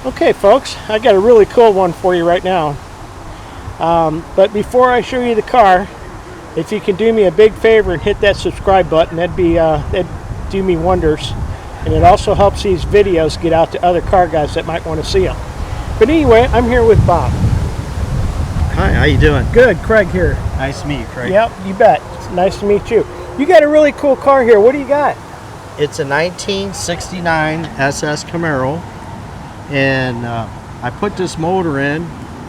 Okay folks, I got a really cool one for you right now. But before I show you the car, if you can do me a big favor and hit that subscribe button, that'd do me wonders. And it also helps these videos get out to other car guys that might want to see them. But anyway, I'm here with Bob. Hi, how you doing? Good, Craig here. Nice to meet you, Craig. Yep, you bet. It's nice to meet you. You got a really cool car here. What do you got? It's a 1969 SS Camaro, and I put this motor in.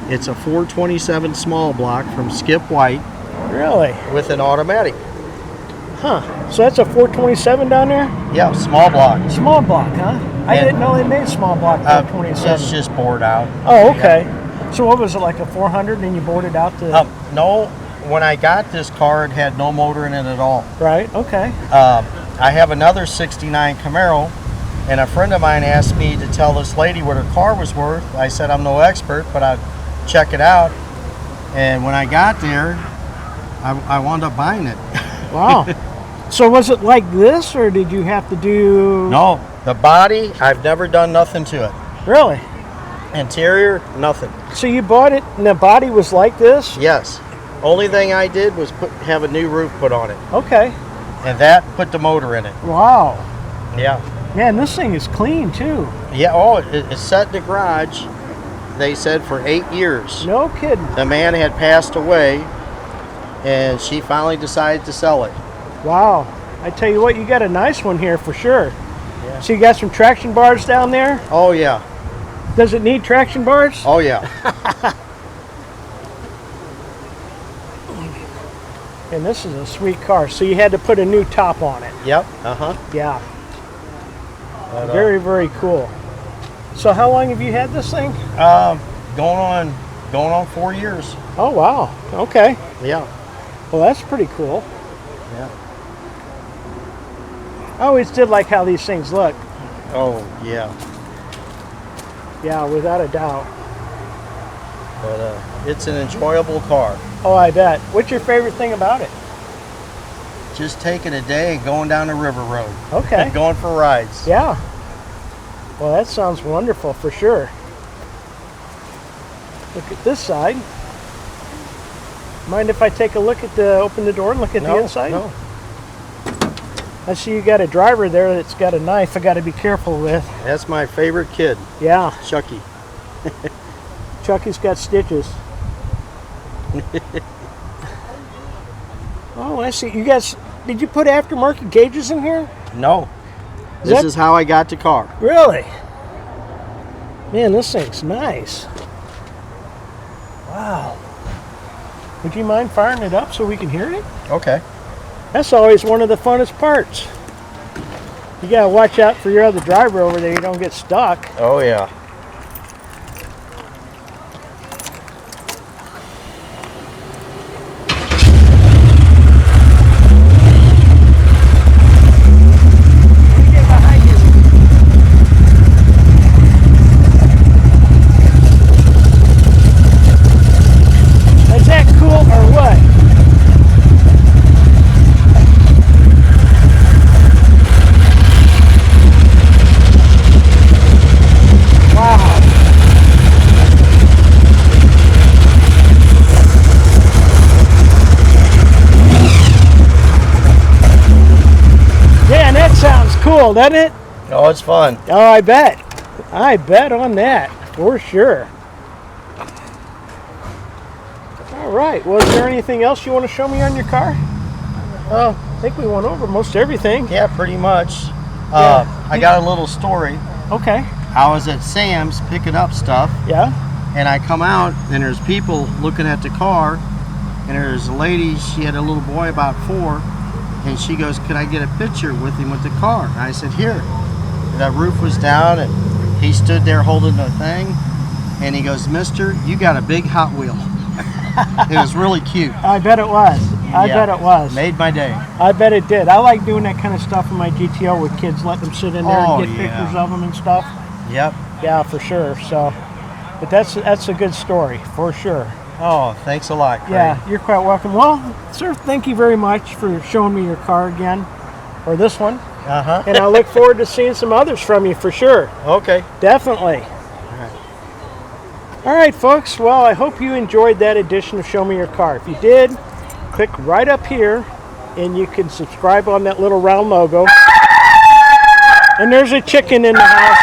It's a 427 small block from Skip White. Really? With an automatic. Huh. So that's a 427 down there? Yeah, small block. Small block, huh? I didn't know they made small block 427. It's just bored out. Oh, okay. Yeah. So what was it, like a 400 and you bored it out to... No, when I got this car, it had no motor in it at all. Right, okay. I have another 69 Camaro, and a friend of mine asked me to tell this lady what her car was worth. I said I'm no expert, but I'd check it out. And when I got there, I wound up buying it. Wow. So was it like this, or did you have to do... No, the body, I've never done nothing to it. Really? Interior, nothing. So you bought it and the body was like this? Yes. Only thing I did was have a new roof put on it. Okay. And that put the motor in it. Wow. Yeah. Man, this thing is clean too. Yeah, oh, it's set in the garage, they said, for 8 years. No kidding. The man had passed away, and she finally decided to sell it. Wow. I tell you what, you got a nice one here for sure. Yeah. So you got some traction bars down there? Oh, yeah. Does it need traction bars? Oh, yeah. And this is a sweet car. So you had to put a new top on it. Yep. Uh-huh. Yeah. But, very, very cool. So how long have you had this thing? Going on 4 years. Oh, wow. Okay. Yeah. Well, that's pretty cool. Yeah. I always did like how these things look. Oh, yeah. Yeah, without a doubt. But it's an enjoyable car. Oh, I bet. What's your favorite thing about it? Just taking a day and going down the river road. Okay. Going for rides. Yeah. Well, that sounds wonderful for sure. Look at this side. Mind if I take a look at open the door and look at the inside? No. I see you got a driver there that's got a knife I got to be careful with. That's my favorite kid. Yeah. Chucky. Chucky's got stitches. Oh, I see. You guys, did you put aftermarket gauges in here? No. This is how I got the car. Really? Man, this thing's nice. Wow. Would you mind firing it up so we can hear it? Okay. That's always one of the funnest parts. You gotta watch out for your other driver over there, you don't get stuck. Oh, yeah. Is that cool or what? Wow. Man, that sounds cool, doesn't it? Oh, it's fun. Oh, I bet. I bet on that, for sure. All right, well, is there anything else you want to show me on your car? I think we went over most everything. Yeah, pretty much. Yeah. I got a little story. Okay. I was at Sam's picking up stuff, Yeah? and I come out, and there's people looking at the car, and there's a lady, she had a little boy about 4, and she goes, "Could I get a picture with him with the car?" And I said, "Here." The roof was down, and he stood there holding the thing, and he goes, "Mister, you got a big Hot Wheel." It was really cute. I bet it was. I bet it was. Made my day. I bet it did. I like doing that kind of stuff in my GTO with kids, let them sit in there and get pictures of them and stuff. Yep. Yeah, for sure. So, but that's a good story for sure. Oh, thanks a lot, Craig. Yeah, you're quite welcome. Well, sir, thank you very much for showing me your car again, or this one. Uh-huh. And I look forward to seeing some others from you for sure. Okay. Definitely. All right. All right, folks. Well, I hope you enjoyed that edition of Show Me Your Car. If you did, click right up here, and you can subscribe on that little round logo. And there's a chicken in the house.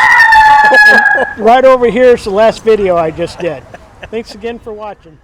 And right over here is the last video I just did. Thanks again for watching.